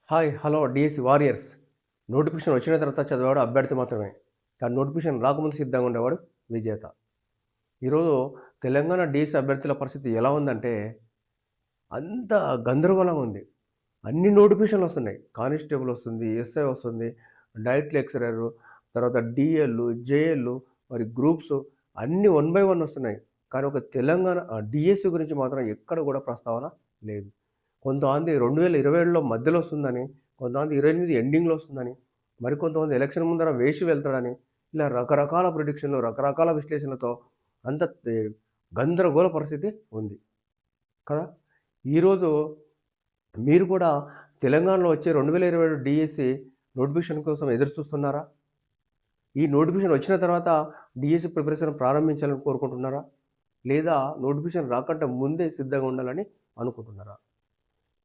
Hi hello DSC warriors. Notification వచ్చిన తర్వాత చదివేవాడు అభ్యర్థి మాత్రమే. కానీ నోటిఫికేషన్ రాకముందు సిద్ధంగా ఉండేవాడు విజేత. ఈరోజు తెలంగాణ డిఎస్సి అభ్యర్థుల పరిస్థితి ఎలా ఉందంటే అంత గందరగోళంగా ఉంది. అన్ని నోటిఫికేషన్లు వస్తున్నాయి. కానిస్టేబుల్ వస్తుంది, ఎస్ఐ వస్తుంది, డైట్ లెక్చరరు, తర్వాత డిఎల్, జేఎల్, మరి గ్రూప్స్ అన్నీ వన్ బై వన్ వస్తున్నాయి. కానీ ఒక తెలంగాణ డిఎస్సి గురించి మాత్రం ఎక్కడ కూడా ప్రస్తావన లేదు. కొంతమంది 2027లో మధ్యలో వస్తుందని, కొంతమంది 28 ఎండింగ్‌లో వస్తుందని, మరికొంతమంది ఎలక్షన్ ముందర వేసి వెళ్తాడని, ఇలా రకరకాల ప్రిడిక్షన్‌లు, రకరకాల విశ్లేషణలతో అంత గందరగోళ పరిస్థితి ఉంది కదా! ఈరోజు మీరు కూడా తెలంగాణలో వచ్చే 2027 డీఎస్సీ నోటిఫికేషన్ కోసం ఎదురు చూస్తున్నారా? ఈ నోటిఫికేషన్ వచ్చిన తర్వాత డీఎస్సీ ప్రిపరేషన్ ప్రారంభించాలని కోరుకుంటున్నారా? లేదా నోటిఫికేషన్ రాకంటే ముందే సిద్ధంగా ఉండాలని అనుకుంటున్నారా?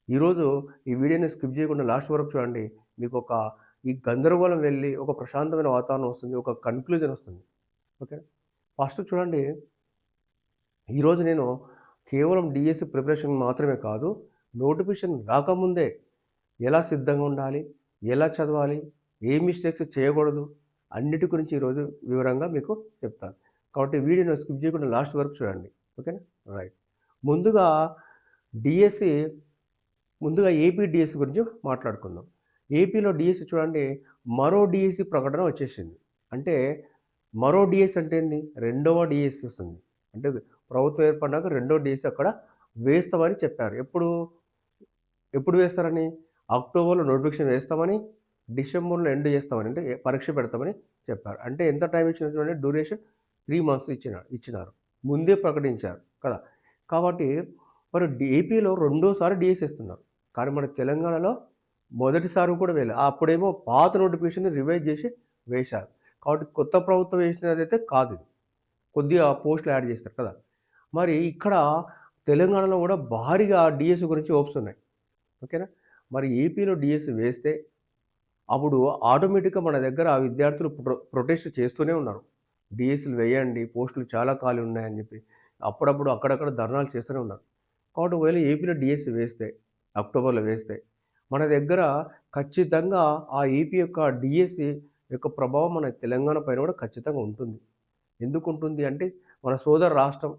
ఈరోజు ఈ వీడియోని స్కిప్ చేయకుండా లాస్ట్ వరకు చూడండి. మీకు ఈ గందరగోళం వెళ్ళి ఒక ప్రశాంతమైన వాతావరణం వస్తుంది. ఒక కన్క్లూజన్ వస్తుంది. ఓకే. ఫస్ట్ చూడండి, ఈరోజు నేను కేవలం డీఎస్సీ ప్రిపరేషన్ మాత్రమే కాదు, నోటిఫికేషన్ రాకముందే ఎలా సిద్ధంగా ఉండాలి, ఎలా చదవాలి, ఏ మిస్టేక్స్ చేయకూడదు, అన్నిటి గురించి ఈరోజు వివరంగా మీకు చెప్తాను. కాబట్టి వీడియోని స్కిప్ చేయకుండా లాస్ట్ వరకు చూడండి. ఓకేనా? రైట్. ముందుగా డిఎస్సి ముందుగా ఏపీ డిఎస్సి గురించి మాట్లాడుకుందాం. ఏపీలో డిఎస్సి చూడండి, మరో డిఎస్సి ప్రకటన వచ్చేసింది. అంటే మరో డిఎస్సి అంటే ఏంది? రెండవ డిఎస్సి వస్తుంది. అంటే ప్రభుత్వం ఏర్పడినాక రెండో డిఎస్సి అక్కడ వేస్తామని చెప్పారు. ఎప్పుడు వేస్తారని? అక్టోబర్‌లో నోటిఫికేషన్ వేస్తామని, డిసెంబర్‌లో ఎండ్ చేస్తామని, అంటే పరీక్ష పెడతామని చెప్పారు. అంటే ఎంత టైం ఇచ్చినారు చూడండి, డ్యూరేషన్ 3 మంత్స్ ఇచ్చినారు. ముందే ప్రకటించారు కదా! కాబట్టి మరి ఏపీలో రెండోసారి డిఎస్సి ఇస్తున్నారు. కానీ మన తెలంగాణలో మొదటిసారి కూడా వేయలే. అప్పుడేమో పాత నోటిఫికేషన్‌ని రివైజ్ చేసి వేశారు. కాబట్టి కొత్త ప్రభుత్వం వేసినదైతే కాదు ఇది. కొద్దిగా పోస్టులు యాడ్ చేస్తారు కదా! మరి ఇక్కడ తెలంగాణలో కూడా భారీగా డిఎస్సి గురించి హోప్స్ ఉన్నాయి. ఓకేనా? మరి ఏపీలో డిఎస్సి వేస్తే అప్పుడు ఆటోమేటిక్‌గా మన దగ్గర ఆ విద్యార్థులు ప్రొటెస్ట్ చేస్తూనే ఉన్నారు. డిఎస్సిలు వేయండి, పోస్టులు చాలా ఖాళీ ఉన్నాయని చెప్పి. అప్పుడప్పుడు అక్కడక్కడ ధర్నాలు చేస్తూనే ఉన్నారు. కాబట్టి ఒకవేళ ఏపీలో డిఎస్సి వేస్తే, అక్టోబర్‌లో వేస్తే, మన దగ్గర ఖచ్చితంగా ఆ ఏపీ యొక్క డిఎస్సి యొక్క ప్రభావం మన తెలంగాణ పైన కూడా ఖచ్చితంగా ఉంటుంది. ఎందుకుంటుంది అంటే, మన సోదర రాష్ట్రం.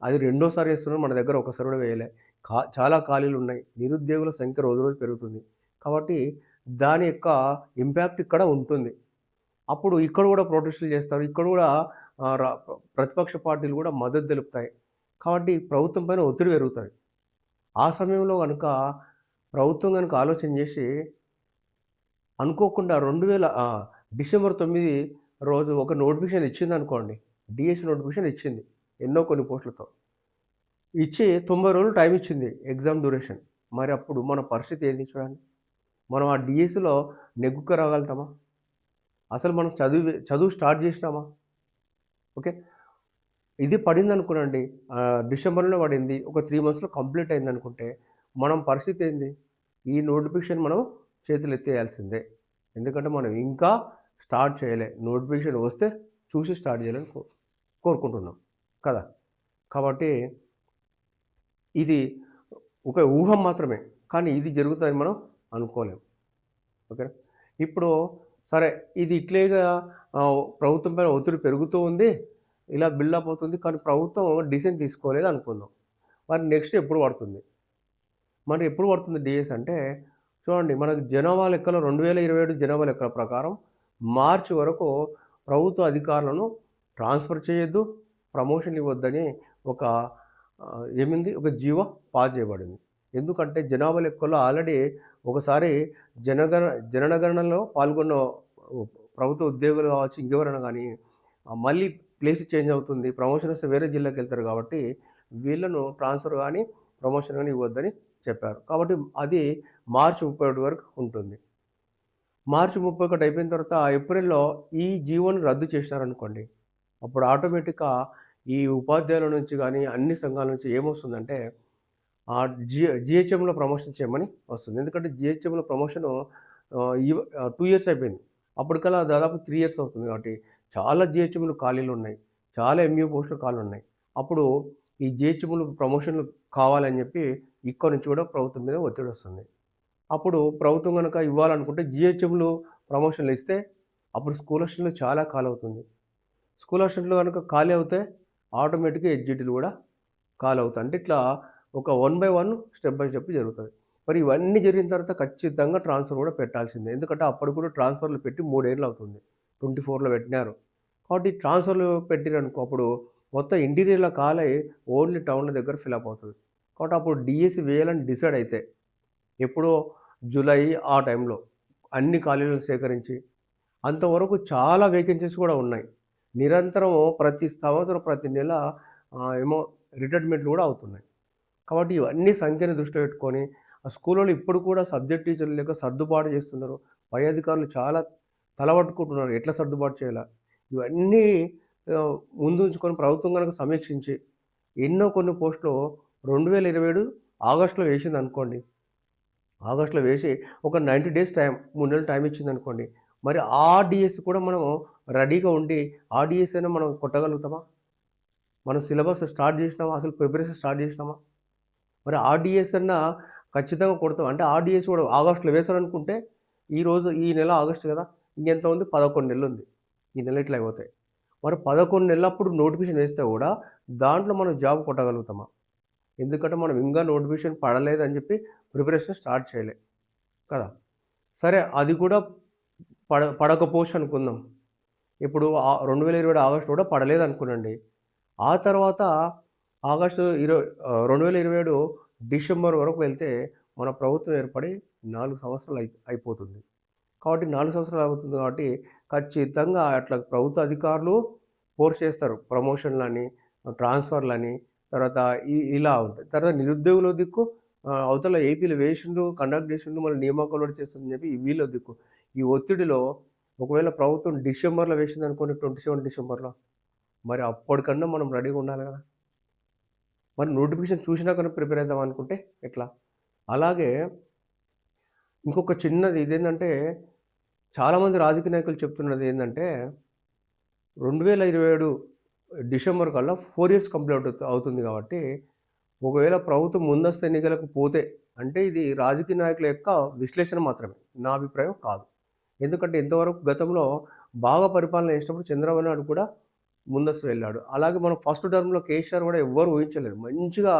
అది రెండోసారి ఏస్తున్నారు. మన దగ్గర ఒకసారి కూడా వేయలే. చాలా ఖాళీలున్నాయి. నిరుద్యోగుల సంఖ్య రోజు రోజు పెరుగుతుంది. కాబట్టి దాని యొక్క ఇంపాక్ట్ ఇక్కడ ఉంటుంది. అప్పుడు ఇక్కడ కూడా ప్రొటెస్టులు చేస్తారు. ఇక్కడ కూడా ఆహ్, ర ప్రతిపక్ష పార్టీలు కూడా మద్దతు తెలుపుతాయి. కాబట్టి ప్రభుత్వం పైన ఒత్తిడి పెరుగుతది. ఆ సమయంలో గనుక ప్రభుత్వం గనుక ఆలోచన చేసి అనుకోకుండా డిసెంబర్ 9 రోజు ఒక నోటిఫికేషన్ ఇచ్చిందనుకోండి. డీఎస్సీ నోటిఫికేషన్ ఇచ్చింది. ఎన్నో కొన్ని పోస్టులతో. ఇచ్చి 90 రోజులు టైమ్ ఇచ్చింది ఎగ్జామ్ డ్యూరేషన్. మరి అప్పుడు మన పరిస్థితి ఏంది చూడండి. మనం ఆ డీఎస్సీలో నెగ్గుకు రాగలుగుతామా? అసలు మనం చదువు స్టార్ట్ చేసినామా? ఓకే. ఇది పడిందనుకోనండి, డిసెంబర్‌లో పడింది. ఒక 3 మంత్స్‌లో కంప్లీట్ అయిందనుకుంటే, మనం పరిస్థితి ఏంది? ఈ నోటిఫికేషన్ మనం చేతులెత్తేయాల్సిందే. ఎందుకంటే మనం ఇంకా స్టార్ట్ చేయలే. నోటిఫికేషన్ వస్తే చూసి స్టార్ట్ చేయాలని కోరుకుంటున్నాం కదా! కాబట్టి ఇది ఒక ఊహ మాత్రమే. కానీ ఇది జరుగుతదని మనం అనుకోలేం. ఓకేనా? ఇప్పుడు సరే, ఇది ఇట్లేగా ప్రభుత్వం పైన ఒత్తిడి పెరుగుతూ ఉంది. ఇలా బిల్డప్ అవుతుంది. కానీ ప్రభుత్వం డిసిషన్ తీసుకోలేదు అనుకుందాం. మరి నెక్స్ట్ ఎప్పుడు పడుతుంది? మరి ఎప్పుడు పడుతుంది డీఎస్ అంటే, చూడండి, మనకు జనాభా లెక్కలో 2027 జనాభా లెక్కల ప్రకారం మార్చి వరకు ప్రభుత్వ అధికారులను ట్రాన్స్‌ఫర్ చేయొద్దు, ప్రమోషన్ ఇవ్వొద్దని ఒక ఏముంది, ఒక జీవో పాస్ చేయబడింది. ఎందుకంటే జనాభా లెక్కల్లో ఆల్రెడీ ఒకసారి జనగణ జనగణనలో పాల్గొన్న ప్రభుత్వ ఉద్యోగులు కావచ్చు, ఇంకెవరైనా గానీ మళ్ళీ ప్లేస్ చేంజ్ అవుతుంది. ప్రమోషన్ వస్తే వేరే జిల్లాకెళ్తారు కాబట్టి వీళ్ళను ట్రాన్స్‌ఫర్ గానీ, ప్రమోషన్ గానీ ఇవ్వొద్దని చెప్పారు. కాబట్టి అది మార్చి 31 వరకు ఉంటుంది. మార్చి 31 అయిపోయిన తర్వాత ఏప్రిల్‌లో ఈ జీవోని రద్దు చేసినారనుకోండి, అప్పుడు ఆటోమేటిక్‌గా ఈ ఉపాధ్యాయుల నుంచి గానీ, అన్ని సంఘాల నుంచి ఏమొస్తుందంటే జీహెచ్ఎంలో ప్రమోషన్ చేయమని వస్తుంది. ఎందుకంటే జీహెచ్ఎంలో ప్రమోషను 2 ఇయర్స్ అయిపోయింది. అప్పటికల్లా దాదాపు 3 ఇయర్స్ అవుతుంది కాబట్టి చాలా జీహెచ్ఎంలు ఖాళీలున్నాయి. చాలా ఎంఈఓ పోస్టులు ఖాళీలున్నాయి. అప్పుడు ఈ జీహెచ్ఎంలు ప్రమోషన్‌లు కావాలని చెప్పి ఇక్కడి నుంచి కూడా ప్రభుత్వం మీద ఒత్తిడొస్తుంది. అప్పుడు ప్రభుత్వం గనక ఇవ్వాలనుకుంటే జీహెచ్ఎంలు ప్రమోషన్‌లు ఇస్తే అప్పుడు స్కూల్ అసిస్టెంట్‌లు చాలా ఖాళీ అవుతుంది. స్కూల్ అసిస్టెంట్‌లు గనుక ఖాళీ అవుతే ఆటోమేటిక్‌గా ఎగ్జిట్‌లు గూడా ఖాళీ అవుతాయి. అంటే ఇట్లా ఒక one by one, step by step జరుగుతది. మరి ఇవన్నీ జరిగిన తర్వాత ఖచ్చితంగా ట్రాన్స్‌ఫర్ గూడా పెట్టాల్సిందే. ఎందుకంటే అప్పటికి కూడా ట్రాన్స్‌ఫర్‌లు పెట్టి 3 ఏళ్ళు అవుతుంది. 24లో పెట్టినారు. కాబట్టి ట్రాన్స్‌ఫర్‌లు పెట్టిరనుకో అప్పుడు మొత్తం ఇంటీరియర్‌లో ఖాళీ ఓన్లీ టౌన్‌ల దగ్గర ఫిలప్ అవుతది. కాబట్టి అప్పుడు డీఎస్సీ వేయాలని డిసైడ్ అయితే ఎప్పుడో జూలై ఆ టైంలో అన్ని ఖాళీలను సేకరించి అంతవరకు చాలా వేకెన్సీస్ కూడా ఉన్నాయి. నిరంతరం ప్రతి సంవత్సరం, ప్రతి నెల ఏమో రిటైర్మెంట్‌లు కూడా అవుతున్నాయి. కాబట్టి ఇవన్నీ సంఖ్యను దృష్టిలో పెట్టుకొని ఆ స్కూల్‌లో ఇప్పుడు కూడా సబ్జెక్ట్ టీచర్లు లేక సర్దుబాటు చేస్తున్నారు. పై అధికారులు చాలా తలపట్టుకుంటున్నారు. ఎట్లా సర్దుబాటు చేయాలా? ఇవన్నీ ముందుంచుకొని ప్రభుత్వం గనుక సమీక్షించి ఎన్నో కొన్ని పోస్టులు 2027 ఆగస్టులో వేసిందనుకోండి. ఆగస్ట్‌లో వేసి ఒక 90 డేస్ టైం 3 నెలలు టైం ఇచ్చిందనుకోండి. మరి ఆ డీఎస్ కూడా మనము రెడీగా ఉండి ఆ డీఎస్ అయినా మనం కొట్టగలుగుతామా? మనం సిలబస్ స్టార్ట్ జేసినామా? అసలు ప్రిపరేషన్ స్టార్ట్ జేసినామా? మరి ఆ డీఎస్ అన్నా ఖచ్చితంగా కొడతాం. అంటే ఆ డీఎస్ కూడా ఆగస్ట్‌లో వేశారనుకుంటే ఈ నెల ఆగస్ట్ గదా! ఇంకెంత ఉంది? 11 నెలలుంది. ఈ నెల ఇట్లా అయిపోతాయి. మరి 11 నెలలప్పుడు నోటిఫికేషన్ వేస్తే గూడా దాంట్లో మనం జాబ్ కొట్టగలుగుతామా? ఎందుకంటే మనం ఇంకా నోటిఫికేషన్ పడలేదని జెప్పి ప్రిపరేషన్ స్టార్ట్ చేయలే కదా! సరే అది కూడా పడకపోవచ్చు అనుకుందాం. ఇప్పుడు 2027 ఆగస్టు కూడా పడలేదనుకోనండి. ఆ తర్వాత ఆగస్టు 2027 డిసెంబర్ వరకు వెళ్తే మన ప్రభుత్వం ఏర్పడి 4 సంవత్సరాలు అయిపోతుంది. కాబట్టి 4 సంవత్సరాలు అవుతుంది కాబట్టి ఖచ్చితంగా అట్లా ప్రభుత్వ అధికారులు ఫోర్స్ చేస్తారు. ప్రమోషన్‌లని, ట్రాన్స్‌ఫర్‌లని తర్వాత ఇలా ఉంటాయి. తర్వాత నిరుద్యోగుల దిక్కు అవతల ఏపీలో వేసిండు, కండక్ట్ చేసిండు, మళ్ళీ నియామకాలు కూడా చేస్తుందని చెప్పి వీళ్ళ దిక్కు. ఈ ఒత్తిడిలో ఒకవేళ ప్రభుత్వం డిసెంబర్‌లో వేసిందనుకోండి 27 డిసెంబర్‌లో మరి అప్పటికన్నా మనం రెడీగా ఉండాలి కదా! మరి నోటిఫికేషన్ చూసినాకనే ప్రిపేర్ అయిదాం అనుకుంటే ఎట్లా? అలాగే ఇంకొక చిన్నది ఇదేంటంటే చాలామంది రాజకీయ నాయకులు చెప్తున్నది ఏందంటే 2027 డిసెంబర్ కల్లా 4 ఇయర్స్ కంప్లీట్ అవుతుంది కాబట్టి, ఒకవేళ ప్రభుత్వం ముందస్తు ఎన్నికలకు పోతే, అంటే ఇది రాజకీయ నాయకుల యొక్క విశ్లేషణ మాత్రమే. నా అభిప్రాయం కాదు. ఎందుకంటే ఇంతవరకు గతంలో బాగా పరిపాలన చేసినప్పుడు చంద్రబాబు నాయుడు కూడా ముందస్తు వెళ్ళాడు. అలాగే మనం ఫస్ట్ టర్మ్‌లో కేసీఆర్ కూడా ఎవ్వరు ఊహించలేదు. మంచిగా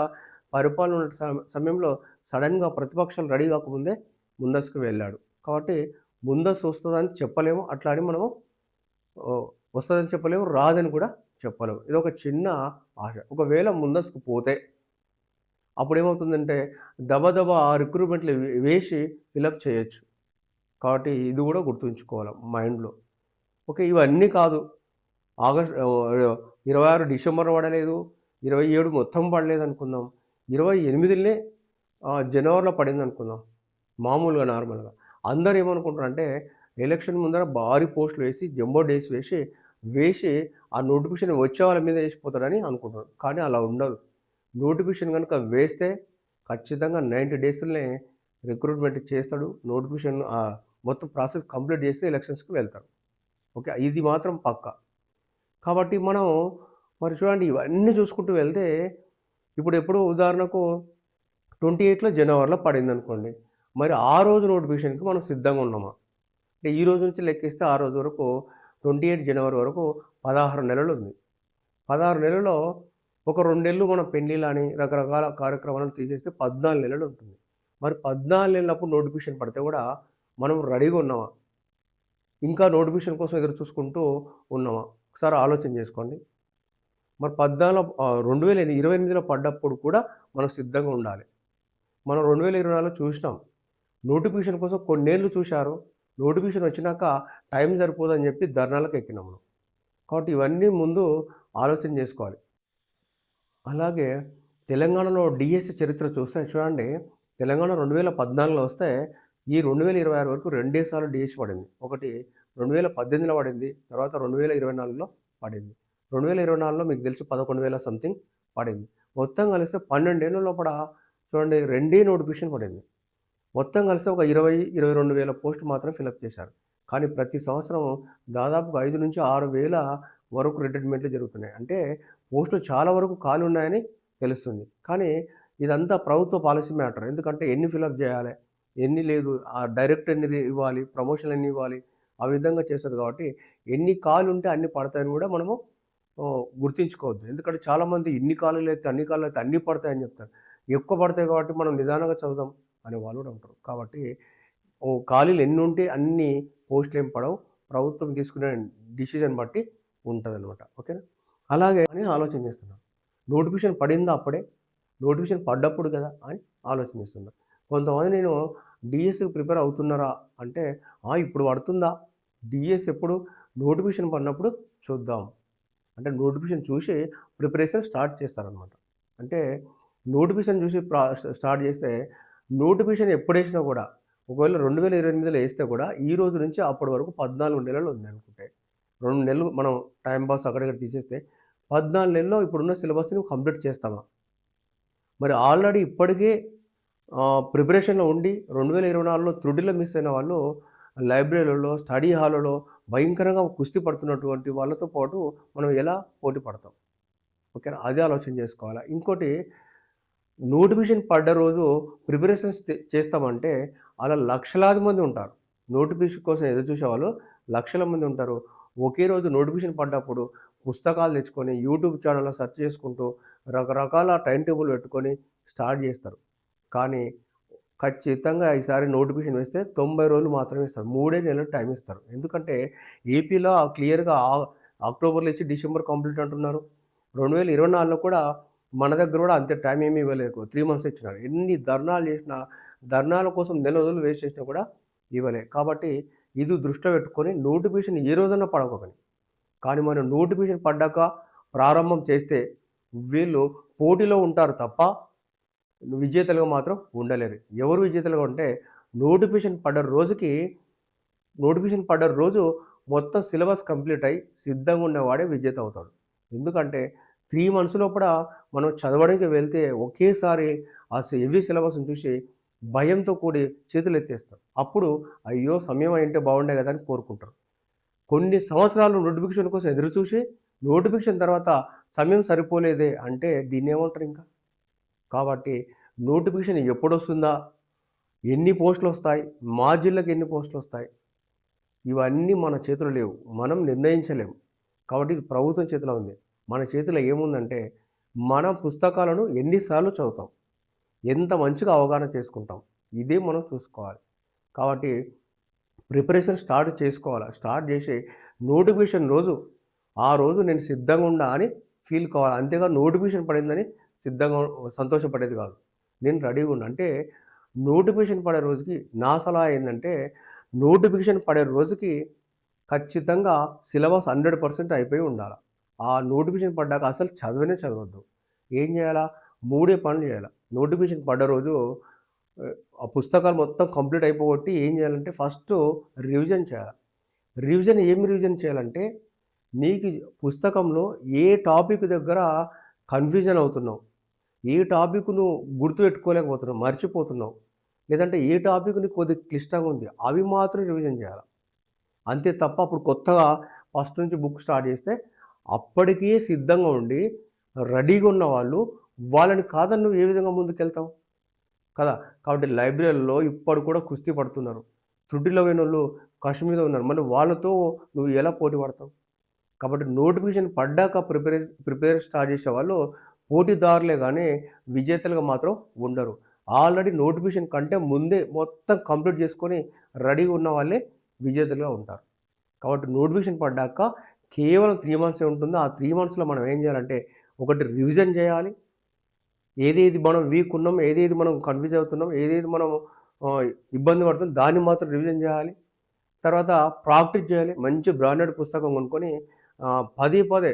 పరిపాలన ఉన్న సమయంలో సడెన్‌గా ప్రతిపక్షాలు రెడీ కాకముందే ముందస్తుకు వెళ్ళాడు. కాబట్టి ముందస్తు వస్తదని చెప్పలేము. అట్లా అని మనము ఓహ్! వస్తదని చెప్పలేము. రాదని కూడా చెప్పలేము. ఇదొక చిన్న ఆశ. ఒకవేళ ముందస్తుకు పోతే అప్పుడేమవుతుందంటే దబదబా ఆ రిక్రూట్‌మెంట్‌లు వేసి ఫిలప్ చేయొచ్చు. కాబట్టి ఇది కూడా గుర్తుంచుకోవాలి మైండ్‌లో. ఓకే. ఇవన్నీ కాదు. ఆగస్ట్ 26 డిసెంబర్ పడలేదు. 27 మొత్తం పడలేదనుకుందాం. 28 జనవరిలో పడిందనుకుందాం. మామూలుగా నార్మల్‌గా. అందరూ ఏమనుకుంటారంటే ఎలక్షన్ ముందర భారీ పోస్టులు వేసి, జంబో డేస్ వేసి ఆ నోటిఫికేషన్ వచ్చే వాళ్ళ మీద ఏసిపోతాడని అనుకుంటారు. కానీ అలా ఉండదు. నోటిఫికేషన్ గనుక వేస్తే ఖచ్చితంగా 90 డేస్‌లోనే రిక్రూట్‌మెంట్ చేస్తాడు. నోటిఫికేషన్ మొత్తం ప్రాసెస్ కంప్లీట్ చేసి ఎలక్షన్స్‌కి వెళ్తాడు. ఓకే. ఇది మాత్రం పక్కా. కాబట్టి మనం మరి చూడండి ఇవన్నీ చూసుకుంటూ వెళ్తే ఇప్పుడెప్పుడో ఉదాహరణకు 28లో జనవరిలో పడిందనుకోండి. మరి ఆ రోజు నోటిఫికేషన్‌కి మనం సిద్ధంగా ఉన్నామా? అంటే ఈ రోజు నుంచి లెక్కిస్తే ఆ రోజు వరకు 28 జనవరి వరకు 16 నెలలుంది. 16 నెలల్లో ఒక 2 నెలలు మనం పెళ్ళిళ్ళని రకరకాల కార్యక్రమాలను తీసేస్తే 14 నెలలుంటుంది. మరి 14 నెలలప్పుడు నోటిఫికేషన్ పడితే కూడా మనం రెడీగా ఉన్నామా? ఇంకా నోటిఫికేషన్ కోసం ఎదురు చూసుకుంటూ ఉన్నామా? ఒకసారి ఆలోచన చేసుకోండి. మరి 2028లో పడ్డప్పుడు కూడా మనం సిద్ధంగా ఉండాలి. మనం 2024లో చూసినాం. నోటిఫికేషన్ కోసం కొన్నేళ్ళు చూశారు. నోటిఫికేషన్ వచ్చినాక టైం సరిపోదని చెప్పి ధర్నాలకు ఎక్కినాం మనం. కాబట్టి ఇవన్నీ ముందు ఆలోచన చేసుకోవాలి. అలాగే తెలంగాణలో డీఎస్సీ చరిత్ర చూస్తే చూడండి. తెలంగాణ 2014లో వస్తే ఈ 2026 వరకు రెండే సార్లు డీఎస్సీ పడింది. ఒకటి 2018లో పడింది. తర్వాత 2024లో పడింది. 2024లో మీకు తెలుసు 11,000 సంథింగ్ పడింది. మొత్తం కలిస్తే 12 ఏళ్ల లోపల చూడండి రెండే నోటిఫికేషన్ పడింది. మొత్తం కలిసి ఒక 22 వేల పోస్టులు మాత్రమే ఫిలప్ చేశారు. కానీ ప్రతి సంవత్సరం దాదాపుగా 5,000-6,000 వరకు రిక్రూట్‌మెంట్‌లు జరుగుతున్నాయి. అంటే పోస్టులు చాలా వరకు ఖాళీ ఉన్నాయని తెలుస్తుంది. కానీ ఇదంతా ప్రభుత్వ పాలసీ మ్యాటర్. ఎందుకంటే ఎన్ని ఫిలప్ చేయాలి? ఎన్ని లేదు, డైరెక్ట్ ఎన్ని ఇవ్వాలి, ప్రమోషన్లు ఎన్ని ఇవ్వాలి, ఆ విధంగా చేస్తది కాబట్టి ఎన్ని కాళ్ళు ఉంటే అన్ని పడతాయని కూడా మనము గుర్తుంచుకోవద్దు. ఎందుకంటే చాలామంది ఇన్ని కాలులు అయితే అన్ని కాళ్ళు అయితే అన్నీ పడతాయని చెప్తారు. ఎక్కువ పడతాయి కాబట్టి మనం నిదానంగా చదువుదాం అనే వాళ్ళు కూడా ఉంటారు. కాబట్టి ఖాళీలు ఎన్నుంటే అన్ని పోస్టులేం పడవు. ప్రభుత్వం తీసుకునే డిసిజన్ బట్టి ఉంటదనమాట. ఓకేనా? అలాగే అని ఆలోచన చేస్తున్నా. నోటిఫికేషన్ పడిందా అప్పుడే? నోటిఫికేషన్ పడ్డప్పుడు కదా అని ఆలోచన చేస్తున్నా. కొంతమంది నేను డీఎస్‌కి ప్రిపేర్ అవుతున్నారా అంటే, ఇప్పుడు పడుతుందా? డీఎస్ ఎప్పుడు? నోటిఫికేషన్ పడినప్పుడు చూద్దాం. అంటే నోటిఫికేషన్ చూసి ప్రిపరేషన్ స్టార్ట్ చేస్తారనమాట. అంటే నోటిఫికేషన్ చూసి స్టార్ట్ చేస్తే నోటిఫికేషన్ ఎప్పుడేసినా కూడా ఒకవేళ 2028లో ఏస్తే కూడా ఈ రోజు నుంచి అప్పటి వరకు 14 నెలలు ఉందనుకుంటే, 2 నెలలు మనం టైమ్ పాస్ అక్కడిక్కడ తీసేస్తే 14 నెలల్లో ఇప్పుడున్న సిలబస్‌ని కంప్లీట్ చేస్తామా? మరి ఆల్రెడీ ఇప్పటికే ప్రిపరేషన్‌లో ఉండి 2024లో త్రుటిలో మిస్ అయిన వాళ్ళు లైబ్రరీలలో, స్టడీ హాల్‌లలో భయంకరంగా కుస్తీ పడుతున్నటువంటి వాళ్ళతో పాటు మనం ఎలా పోటీ పడతాం? ఓకేనా? అదే ఆలోచన చేసుకోవాలా. ఇంకోటి నోటిఫికేషన్ పడ్డ రోజు ప్రిపరేషన్స్ చేస్తామంటే అలా లక్షలాది మంది ఉంటారు. నోటిఫికేషన్ కోసం ఎదురు చూసేవాళ్ళు లక్షల మంది ఉంటారు. ఒకే రోజు నోటిఫికేషన్ పడ్డప్పుడు పుస్తకాలు తెచ్చుకొని యూట్యూబ్ ఛానెల్‌లో సెర్చ్ చేసుకుంటూ రకరకాల టైమ్ టేబుల్ పెట్టుకొని స్టార్ట్ చేస్తారు. కానీ ఖచ్చితంగా ఈసారి నోటిఫికేషన్ వేస్తే 90 రోజులు మాత్రమే ఇస్తారు. 3 నెలలు టైం ఇస్తారు. ఎందుకంటే ఏపీలో క్లియర్‌గా అక్టోబర్‌లో ఇచ్చి డిసెంబర్ కంప్లీట్ అంటున్నారు. 2024లో కూడా మన దగ్గర కూడా అంతే టైం ఏమి ఇవ్వలేదు. 3 మంత్స్ ఇచ్చినారు. ఎన్ని ధర్నాలు చేసినా, ధర్నాల కోసం నెల రోజులు వేస్ట్ చేసినా కూడా ఇవ్వలే. కాబట్టి ఇది దృష్టిలో పెట్టుకొని నోటిఫికేషన్ ఏ రోజన్నా పడకొకని. కానీ మనం నోటిఫికేషన్ పడ్డాక ప్రారంభం చేస్తే వీళ్ళు పోటీలో ఉంటారు తప్ప విజేతలుగా మాత్రం ఉండలేరు. ఎవరు విజేతలుగా ఉంటే నోటిఫికేషన్ పడ్డ రోజు మొత్తం సిలబస్ కంప్లీట్ అయ్యి సిద్ధంగా ఉన్నవాడే విజేత అవుతాడు. ఎందుకంటే 3 మంత్స్ లోపల మనం చదవడానికి వెళ్తే ఒకేసారి హెవీ సిలబస్‌ని చూసి భయంతో కూడి చేతులెత్తేస్తాం. అప్పుడు అయ్యో! సమయం అయ్యుంటే బాగుండే కదా అని కోరుకుంటారు. కొన్ని సంవత్సరాలు నోటిఫికేషన్ కోసం ఎదురుచూసి నోటిఫికేషన్ తర్వాత సమయం సరిపోలేదే అంటే దీన్నేమంటారు ఇంకా? కాబట్టి నోటిఫికేషన్ ఎప్పుడొస్తుందా? ఎన్ని పోస్టులొస్తాయి? మా జిల్లాకి ఎన్ని పోస్టులొస్తాయి? ఇవన్నీ మన చేతిలో లేవు. మనం నిర్ణయించలేము. కాబట్టి ఇది ప్రభుత్వం చేతిలో ఉంది. మన చేతిలో ఏముందంటే, మన పుస్తకాలను ఎన్ని సార్లు చదువుతాం? ఎంత మంచిగా అవగాహన చేసుకుంటాం? ఇదే మనం చూసుకోవాలి. కాబట్టి ప్రిపరేషన్ స్టార్ట్ చేసుకోవాలా. స్టార్ట్ చేసి నోటిఫికేషన్ రోజు, ఆ రోజు నేను సిద్ధంగా ఉన్నా అని ఫీల్ కావాలి. అంతేగాని నోటిఫికేషన్ పడిందని సిద్ధంగా సంతోషపడేది కాదు. నేను రెడీగా ఉన్నా. అంటే నోటిఫికేషన్ పడే రోజుకి నా సలహా ఏందంటే, నోటిఫికేషన్ పడే రోజుకి ఖచ్చితంగా సిలబస్ 100% అయిపోయి ఉండాల. ఆ నోటిఫికేషన్ పడ్డాక అసలు చదవనే చదవద్దు. ఏం చేయాలా? 3 పనులు చేయాల. నోటిఫికేషన్ పడ్డ రోజు ఆ పుస్తకాలు మొత్తం కంప్లీట్ అయిపోగొట్టి ఏం చేయాలంటే ఫస్టు రివిజన్ చేయాల. రివిజన్ చేయాలంటే నీకు పుస్తకంలో ఏ టాపిక్ దగ్గర కన్‌ఫ్యూజన్ అవుతున్నావు, ఏ టాపిక్ నువ్వు గుర్తుపెట్టుకోలేకపోతున్నావు, మర్చిపోతున్నావు, లేదంటే ఏ టాపిక్ నీకు కొద్దిగా క్లిష్టంగా ఉంది, అవి మాత్రం రివిజన్ చేయాల. అంతే తప్ప అప్పుడు కొత్తగా ఫస్ట్ నుంచి బుక్ స్టార్ట్ చేస్తే అప్పటికే సిద్ధంగా ఉండి రెడీగా ఉన్న వాళ్ళు వాళ్ళని కాదని నువ్వు ఏ విధంగా ముందుకెళ్తావు కదా? కాబట్టి లైబ్రరీలో ఇప్పుడు కూడా కుస్తీ పడుతున్నారు. త్రుటిలో పోయినోళ్ళు కష్ మీద ఉన్నారు. మళ్ళీ వాళ్ళతో నువ్వు ఎలా పోటీ పడతావు? కాబట్టి నోటిఫికేషన్ పడ్డాక ప్రిపేర్ స్టార్ట్ చేసేవాళ్ళు పోటీదారులే గానీ విజేతలుగా మాత్రం ఉండరు. ఆల్రెడీ నోటిఫికేషన్ కంటే ముందే మొత్తం కంప్లీట్ చేసుకొని రెడీగా ఉన్న వాళ్ళే విజేతలుగా ఉంటారు. కాబట్టి నోటిఫికేషన్ పడ్డాక కేవలం 3 మంత్సే ఉంటుందో ఆ 3 మంత్స్‌లో మనం ఏం చేయాలంటే ఒకటి రివిజన్ చేయాలి. ఏదేది మనం వీక్ ఉన్నాం, ఏదేది మనం కన్‌ఫ్యూజ్ అవుతున్నాం, ఏదేది మనం ఆహ్, ఇబ్బంది పడుతున్నాం దాన్ని మాత్రం రివిజన్ చేయాలి. తర్వాత ప్రాక్టీస్ చేయాలి. మంచి బ్రాండెడ్ పుస్తకం కొనుక్కొని పదే పదే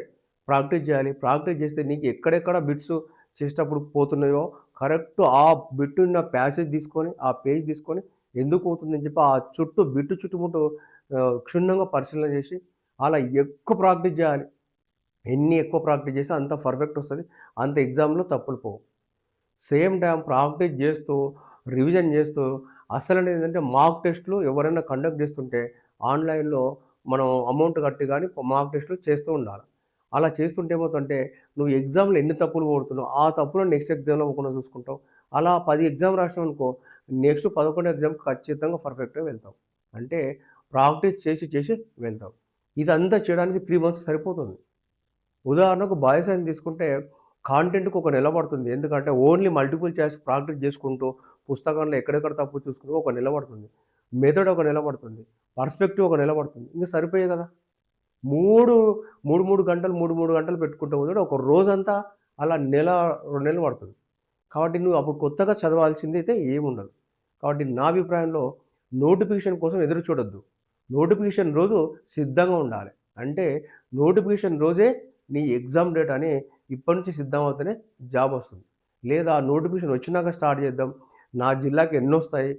ప్రాక్టీస్ చేయాలి. ప్రాక్టీస్ చేస్తే నీకు ఎక్కడెక్కడ బిట్స్ చేసేటప్పుడు పోతున్నాయో కరెక్ట్ ఆ బిట్ ఉన్న ప్యాసేజ్ తీసుకొని, ఆ పేజ్ తీసుకొని ఎందుకు పోతుందని చెప్పి ఆ చుట్టుముట్టు క్షుణ్ణంగా పరిశీలన చేసి అలా ఎక్కువ ప్రాక్టీస్ చేయాలి. ఎన్ని ఎక్కువ ప్రాక్టీస్ చేస్తే అంత పర్ఫెక్ట్ వస్తది. అంత ఎగ్జామ్‌లో తప్పులు పోవు. సేమ్ టైమ్ ప్రాక్టీస్ చేస్తూ, రివిజన్ చేస్తూ అసలనేదేంటంటే మాక్ టెస్ట్‌లు ఎవరైనా కండక్ట్ చేస్తుంటే ఆన్‌లైన్‌లో మనం అమౌంట్ కట్టి గాని మాక్ టెస్ట్‌లు చేస్తూ ఉండాలి. అలా చేస్తుంటే ఏమవుతుందంటే నువ్వు ఎగ్జామ్‌లో ఎన్ని తప్పులు పోతున్నావు, ఆ తప్పులను నెక్స్ట్ ఎగ్జామ్‌లో పోకుండా చూసుకుంటావు. అలా 10 ఎగ్జామ్ రాసినావనుకో నెక్స్ట్ 11 ఎగ్జామ్‌కి ఖచ్చితంగా పర్ఫెక్ట్‌గా వెళ్తావు. అంటే ప్రాక్టీస్ చేసి చేసి వెళ్తావు. ఇదంతా చేయడానికి 3 మంత్స్ సరిపోతుంది. ఉదాహరణకు బాయ్స్ అని తీసుకుంటే కాంటెంట్‌కి ఒక నెల పడుతుంది. ఎందుకంటే ఓన్లీ మల్టిపుల్ చాయిస్ ప్రాక్టీస్ చేసుకుంటూ, పుస్తకంలో ఎక్కడెక్కడ తప్పు చూసుకుంటూ ఒక నెల పడుతుంది. మెథడ్ ఒక నెల పడుతుంది. పర్స్పెక్టివ్ ఒక నెల పడుతుంది. ఇంక సరిపోయాయి కదా! 3, 3 గంటలు, 3 గంటలు పెట్టుకుంటూ పోతాడు. ఒక రోజంతా అలా నెల, 2 నెలలు పడుతుంది. కాబట్టి నువ్వు అప్పుడు కొత్తగా చదవాల్సిందైతే ఏముండదు. కాబట్టి నా అభిప్రాయంలో నోటిఫికేషన్ కోసం ఎదురు చూడొద్దు. నోటిఫికేషన్ రోజు సిద్ధంగా ఉండాలి. అంటే నోటిఫికేషన్ రోజే నీ ఎగ్జామ్ డేట్ అని ఇప్పటి నుంచి సిద్ధమవుతేనే జాబ్ వస్తుంది. లేదా నోటిఫికేషన్ వచ్చినాక స్టార్ట్ చేద్దాం. నా జిల్లాకి ఎన్నొస్తాయి?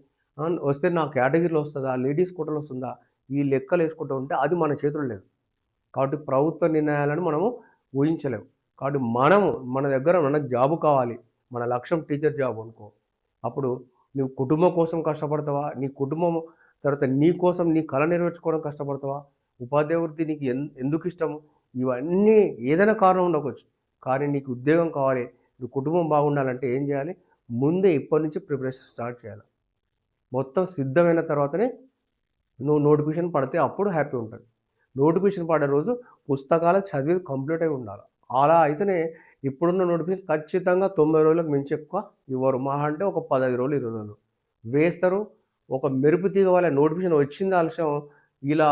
వస్తే నా కేటగిరీలో వస్తదా? లేడీస్ కోటాలో వస్తుందా? ఈ లెక్కలేసుకుంటూ ఉంటే అది మన చేతుల్లో లేదు. కాబట్టి ప్రభుత్వ నిర్ణయాలను మనము ఊహించలేము. కాబట్టి మన దగ్గర మనకు జాబ్ కావాలి. మన లక్ష్యం టీచర్ జాబ్ అనుకో. అప్పుడు నువ్వు కుటుంబం కోసం కష్టపడతావా? నీ కుటుంబం తర్వాత నీ కోసం నీ కల నెరవేర్చుకోవడం కష్టపడతావా? ఉపాధ్యాయ వృత్తి నీకు ఎందుకు ఇష్టము? ఇవన్నీ ఏదైనా కారణం ఉండవచ్చు. కానీ నీకు ఉద్యోగం కావాలి, నీ కుటుంబం బాగుండాలంటే ఏం చేయాలి? ముందే ఇప్పటి నుంచి ప్రిపరేషన్ స్టార్ట్ చేయాలి. మొత్తం సిద్ధమైన తర్వాతనే నువ్వు నోటిఫికేషన్ పడితే అప్పుడు హ్యాపీ ఉంటది. నోటిఫికేషన్ పడే రోజు పుస్తకాలు చదివేది కంప్లీట్ అయి ఉండాలి. అలా అయితేనే ఇప్పుడున్న నోటిఫికేషన్ ఖచ్చితంగా 90 రోజులకు మించి ఎక్కువ ఇవ్వరు. మహా అంటే ఒక 15 రోజులు, 20 రోజులు వేస్తారు. ఒక మెరుపు తీగ వలె నోటిఫికేషన్ వచ్చింది ఆలస్యం ఇలా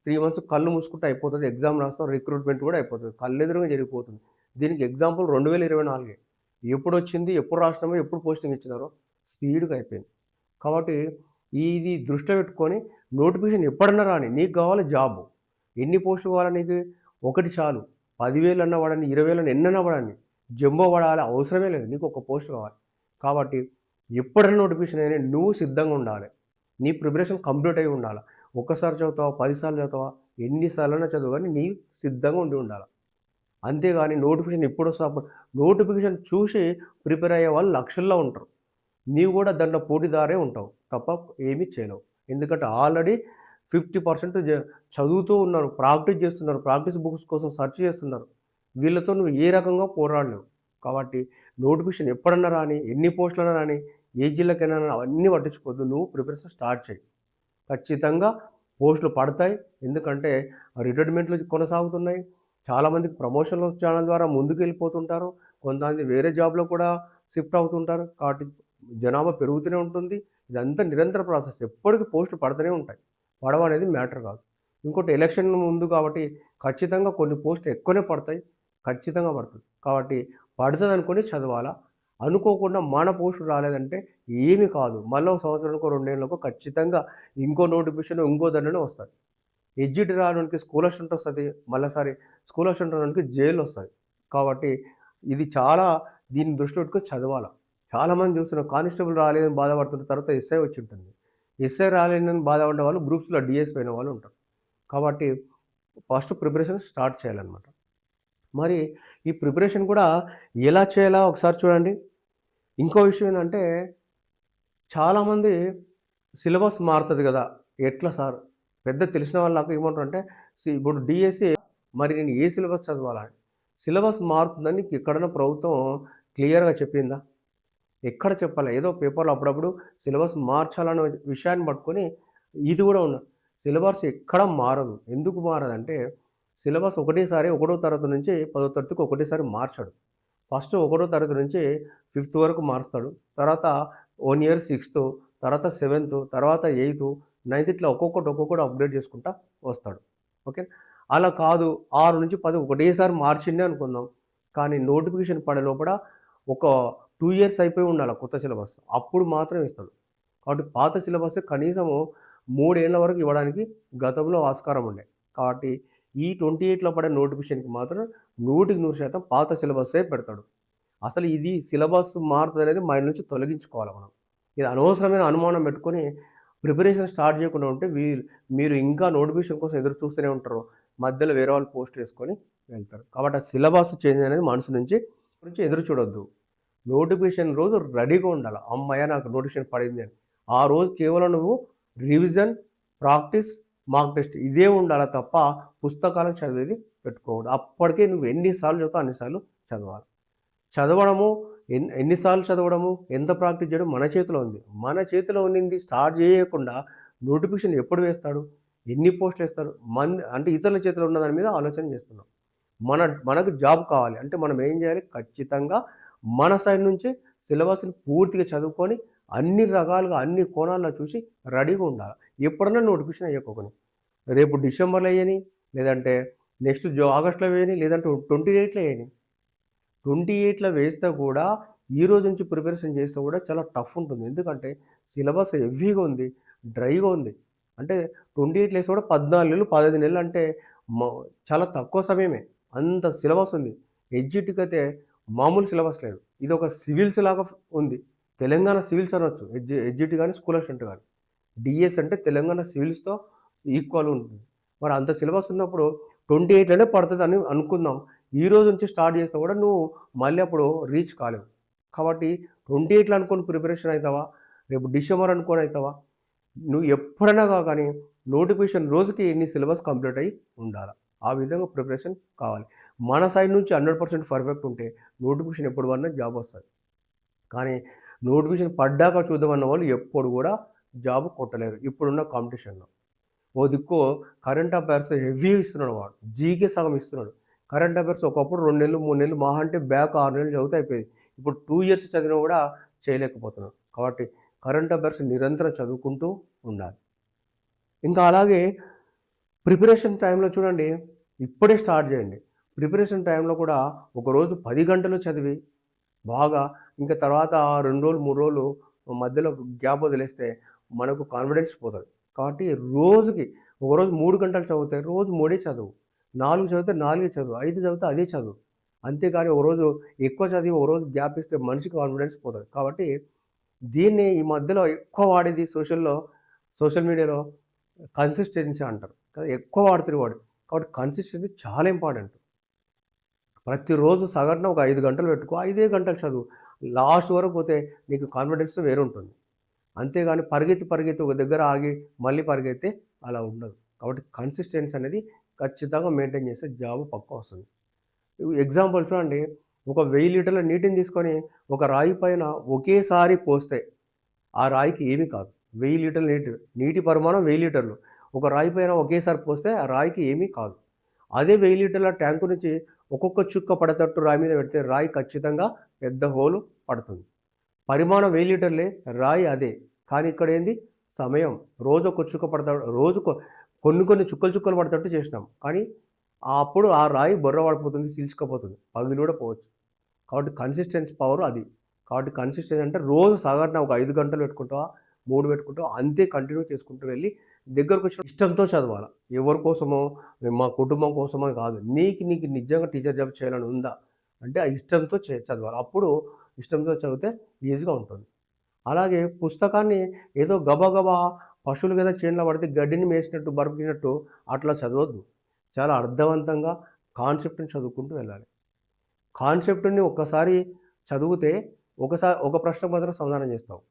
3 మంత్స్ కళ్ళు మూసుకుంటే అయిపోతది. ఎగ్జామ్ రాస్తాం. రిక్రూట్‌మెంట్ కూడా అయిపోతది. కళ్ళెదురుగా జరిగిపోతుంది. దీనికి ఎగ్జాంపుల్ 2024 ఎప్పుడొచ్చింది? ఎప్పుడు రాసినామో? ఎప్పుడు పోస్టింగ్ ఇచ్చినారో స్పీడ్‌గా అయిపోయింది. కాబట్టి ఇది దృష్టిలో పెట్టుకొని నోటిఫికేషన్ ఎప్పుడన్నా రాని. నీకు కావాలి జాబు. ఎన్ని పోస్టులు కావాలి నీకు? ఒకటి చాలు. 10,000 అన్నా పడని, 20,000 ఎన్నన్నా పడని. జంబో పడాలి అవసరమే లేదు. నీకు ఒక పోస్ట్ కావాలి. కాబట్టి ఎప్పుడన్నా నోటిఫికేషన్ అయినా నువ్వు సిద్ధంగా ఉండాలి. నీ ప్రిపరేషన్ కంప్లీట్ అయ్యి ఉండాలి. ఒక్కసారి చదువుతావా? 10 సార్లు చదువుతావా? ఎన్ని సార్లైనా చదువు గానీ నీ సిద్ధంగా ఉండి ఉండాలి. అంతేగాని నోటిఫికేషన్ ఎప్పుడొస్తే అప్పుడు నోటిఫికేషన్ చూసి ప్రిపేర్ అయ్యే వాళ్ళు లక్షల్లో ఉంటారు. నీవు కూడా దాంట్లో పోటీదారే ఉంటావు తప్ప ఏమీ చేయలేవు. ఎందుకంటే ఆల్రెడీ 50% చదువుతూ ఉన్నారు. ప్రాక్టీస్ చేస్తున్నారు. ప్రాక్టీస్ బుక్స్ కోసం సెర్చ్ చేస్తున్నారు. వీళ్ళతో నువ్వు ఏ రకంగా పోరాడలేవు. కాబట్టి నోటిఫికేషన్ ఎప్పుడన్నా రాని, ఎన్ని పోస్టులన్నా రాని, ఏ జిల్లాకైనా రాని అవన్నీ పట్టించుకోవద్దు. నువ్వు ప్రిపరేషన్ స్టార్ట్ చెయ్యి. ఖచ్చితంగా పోస్టులు పడతాయి. ఎందుకంటే రిక్రూట్‌మెంట్‌లు కొనసాగుతున్నాయి. చాలామందికి ప్రమోషన్‌ల ఛానల్ ద్వారా ముందుకెళ్ళిపోతుంటారు. కొంతమంది వేరే జాబ్‌లో కూడా షిఫ్ట్ అవుతుంటారు. కాబట్టి జనాభా పెరుగుతూనే ఉంటుంది. ఇదంతా నిరంతర ప్రాసెస్. ఎప్పటికి పోస్టులు పడుతూనే ఉంటాయి. పడవనేది మ్యాటర్ కాదు. ఇంకోటి ఎలక్షన్ ముందు కాబట్టి ఖచ్చితంగా కొన్ని పోస్టులు ఎక్కువనే పడతాయి. ఖచ్చితంగా పడతది. కాబట్టి పడతదనుకోని చదవాలా. అనుకోకుండా మన పోస్టులు రాలేదంటే ఏమి కాదు. మళ్ళా ఒక సంవత్సరానికో, 2 ఏళ్లకో ఖచ్చితంగా ఇంకో నోటిఫికేషన్ ఇంకో దాంట్లోనే వస్తది. ఎగ్జిట్ రానోనికి స్కూల్ అసిస్టెంట్ వస్తది. మళ్ళసారి స్కూల్ అసిస్టెంట్ రానోనికి జైలొస్తది. కాబట్టి ఇది చాలా దీన్ని దృష్టిలో పెట్టుకొని చదవాల. చాలామంది చూస్తున్నారు కానిస్టేబుల్ రాలేదని బాధపడుతుంటారు. తర్వాత ఎస్ఐ వచ్చుంటుంది. ఎస్ఐ రాలేదని బాధపడ్డ వాళ్ళు గ్రూప్స్‌లో డీఎస్‌పీ అయిన వాళ్ళు ఉంటారు. కాబట్టి ఫస్ట్ ప్రిపరేషన్ స్టార్ట్ చేయాలన్నమాట. మరి ఈ ప్రిపరేషన్ కూడా ఎలా చేయాలా ఒకసారి చూడండి. ఇంకో విషయం ఏందంటే చాలామంది సిలబస్ మారుతది గదా! ఎట్లా సార్? పెద్ద తెలిసిన వాళ్ళు నాకు ఏమంటారంటే ఇప్పుడు డీఎస్సీ మరి నేను ఏ సిలబస్ చదవాలా? సిలబస్ మారుతుందని నీకు ఎక్కడైనా ప్రభుత్వం క్లియర్‌గా చెప్పిందా? ఎక్కడ చెప్పలే. ఏదో పేపర్‌లో అప్పుడప్పుడు సిలబస్ మార్చాలన్న విషయాన్ని పట్టుకొని ఇది గూడా ఉన్నది. సిలబస్ ఎక్కడ మారదు. ఎందుకు మారదంటే సిలబస్ ఒకటేసారి ఒకటో తరగతి నుంచి 10వ తరగతికి ఒకటేసారి మార్చడు. ఫస్ట్ ఒకటో తరగతి నుంచి ఫిఫ్త్ వరకు మారుస్తాడు. తర్వాత 1 ఇయర్ సిక్స్త్, తర్వాత సెవెంత్, తర్వాత ఎయిత్, నైన్త్ ఇట్లా ఒక్కొక్కటి అప్‌గ్రేడ్ చేసుకుంటా వస్తాడు. ఓకే. అలా కాదు 6-10 ఒకటేసారి మార్చిండే అనుకుందాం. కానీ నోటిఫికేషన్ పడే లోపల ఒక 2 ఇయర్స్ అయిపోయి ఉండాల కొత్త సిలబస్. అప్పుడు మాత్రం ఇస్తాడు. కాబట్టి పాత సిలబస్ కనీసము 3 ఏళ్ల వరకు ఇవ్వడానికి గతంలో ఆస్కారం ఉండే. కాబట్టి ఈ 28లో పడే నోటిఫికేషన్‌కి మాత్రం 100% పాత సిలబస్సే పెడతాడు. అసలు ఇది సిలబస్ మారుతదనేది మైండ్ నుంచి తొలగించుకోవాలి మనం. ఇది అనవసరమైన అనుమానం పెట్టుకొని ప్రిపరేషన్ స్టార్ట్ చేయకుండా ఉంటే మీరు ఇంకా నోటిఫికేషన్ కోసం ఎదురు చూస్తూనే ఉంటారు. మధ్యలో వేరే వాళ్ళు పోస్ట్‌లేసుకొని వెళ్తారు. కాబట్టి ఆ సిలబస్ చేంజ్ అనేది మనసు నుంచి ఎదురు చూడొద్దు. నోటిఫికేషన్ రోజు రెడీగా ఉండాల. హమ్మయ్య! నాకు నోటిఫికేషన్ పడింది అని. ఆ రోజు కేవలం నువ్వు రివిజన్, ప్రాక్టీస్, మాక్ టెస్ట్ ఇదే ఉండాల తప్ప పుస్తకాలను చదివేది పెట్టుకోకూడదు. అప్పటికే నువ్వు ఎన్ని సార్లు చదువుతావో అన్ని సార్లు చదవాలి. చదవడము ఎన్నిసార్లు చదవడము, ఎంత ప్రాక్టీస్ చేయడం మన చేతిలో ఉంది. మన చేతిలో ఉన్నింది స్టార్ట్ చేయకుండా నోటిఫికేషన్ ఎప్పుడు వేస్తాడు? ఎన్ని పోస్టులు ఏస్తాడు? అంటే ఇతరుల చేతిలో ఉన్న దాని మీద ఆలోచన చేస్తున్నాం. మనకు జాబ్ కావాలి. అంటే మనం ఏం చేయాలి? ఖచ్చితంగా మన సైడ్ నుంచే సిలబస్‌ని పూర్తిగా చదువుకొని అన్ని రకాలుగా, అన్ని కోణాల్లో చూసి రెడీగా ఉండాలి. ఎప్పుడన్నా నోటిఫికేషన్ ఎయ్యకోకుండా. రేపు డిసెంబర్‌లో ఎయ్యని, లేదంటే నెక్స్ట్ ఆగస్ట్‌లో వేయని, లేదంటే 28లో ఎయ్యని. 28లో వేస్తే కూడా ఈ రోజు నుంచి ప్రిపరేషన్ చేస్తే కూడా చాలా టఫ్ ఉంటుంది. ఎందుకంటే సిలబస్ హెవీగా ఉంది, డ్రైగా ఉంది. అంటే 28లో ఏస్తే కూడా 14 నెలలు, 15 నెలలు అంటే మ చాలా తక్కువ సమయమే. అంత సిలబస్ ఉంది. ఎడ్జిట్‌కైతే మామూలు సిలబస్ లేదు. ఇదొక సివిల్స్ లాగా ఉంది. తెలంగాణ సివిల్స్ అనొచ్చు. ఎడ్జిట్ గాని, స్కూల్ అసిస్టెంట్ గాని. డీఎస్ అంటే తెలంగాణ సివిల్స్‌తో ఈక్వల్ ఉంటుంది. మరి అంత సిలబస్ ఉన్నప్పుడు 28లోనే పడతదని అనుకుందాం. ఈ రోజు నుంచి స్టార్ట్ చేస్తే కూడా నువ్వు మళ్ళీ అప్పుడు రీచ్ కాలేవు. కాబట్టి 28లో అనుకోని ప్రిపరేషన్ అయితావా? రేపు డిసెంబర్ అనుకోని అయితావా? నువ్వు ఎప్పుడైనా కానీ నోటిఫికేషన్ రోజుకి నీ సిలబస్ కంప్లీట్ అయ్యి ఉండాల. ఆ విధంగా ప్రిపరేషన్ కావాలి. మన సైడ్ నుంచి 100% పర్ఫెక్ట్ ఉంటే నోటిఫికేషన్ ఎప్పుడు పడినా జాబ్ వస్తది. కానీ నోటిఫికేషన్ పడ్డాక చూద్దామన్న వాళ్ళు ఎప్పుడు కూడా జాబ్ కొట్టలేరు. ఇప్పుడున్న కాంపిటీషన్‌లో. ఓ దిక్కు కరెంట్ అఫైర్స్ హెవీ ఇస్తున్నాడు వాడు. జీకే సగం ఇస్తున్నాడు. కరెంట్ అఫైర్స్ ఒకప్పుడు 2 నెలలు, 3 నెలలు మహా అంటే బ్యాక్ 6 నెలలు చదివితే అయిపోయేది. ఇప్పుడు 2 ఇయర్స్ చదివినా కూడా చేయలేకపోతున్నాం. కాబట్టి కరెంట్ అఫైర్స్ నిరంతరం చదువుకుంటూ ఉండాలి. ఇంకా అలాగే ప్రిపరేషన్ టైంలో చూడండి, ఇప్పుడే స్టార్ట్ చేయండి. ప్రిపరేషన్ టైంలో కూడా ఒకరోజు 10 గంటలు చదివి బాగా ఇంకా తర్వాత 2 రోజులు, 3 రోజులు మధ్యలో గ్యాప్ వదిలేస్తే మనకు కాన్ఫిడెన్స్ పోతది. కాబట్టి రోజుకి ఒకరోజు 3 గంటలు చదివితే రోజు 3 చదువు. 4 చదివితే 4 చదువు. 5 చదివితే అదే చదువు. అంతేగాని ఒకరోజు ఎక్కువ చదివి ఒకరోజు గ్యాప్ ఇస్తే మనిషికి కాన్ఫిడెన్స్ పోతది. కాబట్టి దీన్ని ఈ మధ్యలో ఎక్కువ వాడేది సోషల్ మీడియాలో కన్సిస్టెన్సీ అంటారు. ఎక్కువ వాడుతుర్రు వాడు. కాబట్టి కన్సిస్టెన్సీ చాలా ఇంపార్టెంట్. ప్రతిరోజు సగటున ఒక 5 గంటలు పెట్టుకో. 5 గంటలు చదువు. లాస్ట్ వరకు పోతే నీకు కాన్ఫిడెన్స్ వేరుంటుంది. అంతేగాని పరిగెత్తి ఒక దగ్గర ఆగి మళ్ళీ పరిగెత్తే అలా ఉండదు. కాబట్టి కన్సిస్టెన్సీ అనేది ఖచ్చితంగా మెయింటైన్ చేస్తే జాబ్ పక్కా వస్తుంది. ఎగ్జాంపుల్ చూడండి. ఒక 1000 లీటర్ల నీటిని తీసుకొని ఒక రాయి పైన ఒకేసారి పోస్తే ఆ రాయికి ఏమీ కాదు. 1000 లీటర్ల నీటి పరిమాణం 1000 లీటర్లు. ఒక రాయి పైన ఒకేసారి పోస్తే ఆ రాయికి ఏమీ కాదు. అదే 1000 లీటర్ల ట్యాంకు నుంచి ఒక్కొక్క చుక్క పడేటట్టు రాయి మీద పెడితే రాయి ఖచ్చితంగా పెద్ద హోలు పడుతుంది. పరిమాణం 1000 లీటర్లే, రాయి అదే. కానీ ఇక్కడేంది సమయం. రోజు ఒక చుక్క రోజు కొన్ని చుక్కలు పడేటట్టు చేసినాం. కానీ అప్పుడు ఆ రాయి బొర్ర పడిపోతుంది, సీల్చుకపోతుంది. పగిలి కూడా పోవచ్చు. కాబట్టి కన్సిస్టెన్సీ పవర్ అది. కాబట్టి కన్సిస్టెన్సీ అంటే రోజు సగటున ఒక 5 గంటలు పెట్టుకుంటావా, 3 పెట్టుకుంటావా అంతే కంటిన్యూ చేసుకుంటూ వెళ్ళి దగ్గరకొచ్చిన ఇష్టంతో చదవాల. ఎవరి కోసమో, మా కుటుంబం కోసమో కాదు. నీకు నిజంగా టీచర్ జాబ్ చేయాలని ఉందా? అంటే ఆ ఇష్టంతో చదవాలి. అప్పుడు ఇష్టంతో చదివితే ఈజీగా ఉంటుంది. అలాగే పుస్తకాన్ని ఏదో గబగబా పశువులు కదా చేనులో పడితే గడ్డిని మేసినట్టు, బరుకునట్టు అట్లా చదవొద్దు. చాలా అర్థవంతంగా కాన్సెప్ట్‌ని చదువుకుంటూ వెళ్ళాలి. కాన్సెప్ట్‌ని ఒక్కసారి చదివితే ఒక ప్రశ్నకు మాత్రం సమాధానం చేస్తావు.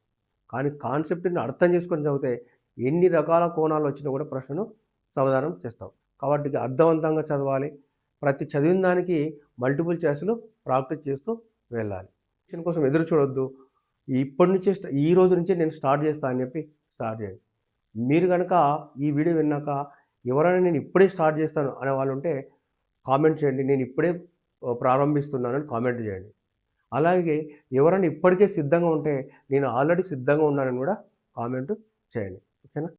కానీ కాన్సెప్ట్‌ని అర్థం చేసుకొని చదివితే ఎన్ని రకాల కోణాలు వచ్చినా కూడా ప్రశ్నను సమాధానం చేస్తావు. కాబట్టి అర్థవంతంగా చదవాలి. ప్రతి చదివిన దానికి మల్టిపుల్ చాయిస్‌లు ప్రాక్టీస్ చేస్తూ వెళ్ళాలి. దీని కోసం ఎదురు చూడొద్దు. ఇప్పటి నుంచే ఈ రోజు నుంచే నేను స్టార్ట్ చేస్తా అని చెప్పి స్టార్ట్ చేయండి. మీరు గనక ఈ వీడియో విన్నాక ఎవరైనా నేను ఇప్పుడే స్టార్ట్ చేస్తాను అనే వాళ్ళుంటే కామెంట్ చేయండి. నేను ఇప్పుడే ప్రారంభిస్తున్నానని కామెంట్ చేయండి. అలాగే ఎవరైనా ఇప్పటికే సిద్ధంగా ఉంటే నేను ఆల్రెడీ సిద్ధంగా ఉన్నానని కూడా కామెంట్ చేయండి. ఓకేనా?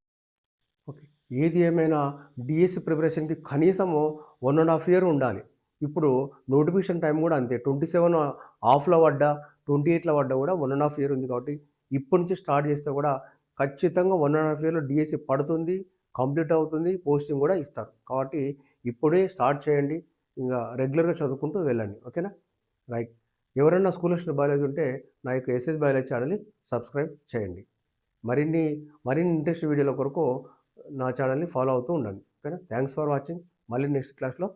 ఓకే. ఏది ఏమైనా డీఎస్సీ ప్రిపరేషన్‌కి కనీసము 1½ ఇయర్ ఉండాలి. ఇప్పుడు నోటిఫికేషన్ టైం కూడా అంతే. 27 ఆఫ్‌లో పడ్డా, 28లో పడ్డా కూడా 1½ ఇయర్ ఉంది కాబట్టి ఇప్పటి నుంచి స్టార్ట్ చేస్తే కూడా ఖచ్చితంగా 1½ ఇయర్‌లో డీఎస్సీ పడుతుంది, కంప్లీట్ అవుతుంది, పోస్టింగ్ కూడా ఇస్తారు. కాబట్టి ఇప్పుడే స్టార్ట్ చేయండి. ఇంగా రెగ్యులర్‌గా చదువుకుంటూ వెళ్ళండి. ఓకేనా? రైట్. ఎవరైనా స్కూల్ అసిస్టెంట్ బయాలజీ ఉంటే నా యొక్క ఎస్ఎస్ బయాలజీ ఛానల్‌ని సబ్స్క్రైబ్ చేయండి. మరిన్ని ఇంట్రెస్ట్ వీడియోల కొరకు నా ఛానల్‌ని ఫాలో అవుతూ ఉండండి. ఓకేనా? Thanks for watching. మళ్ళీ నెక్స్ట్ క్లాస్‌లో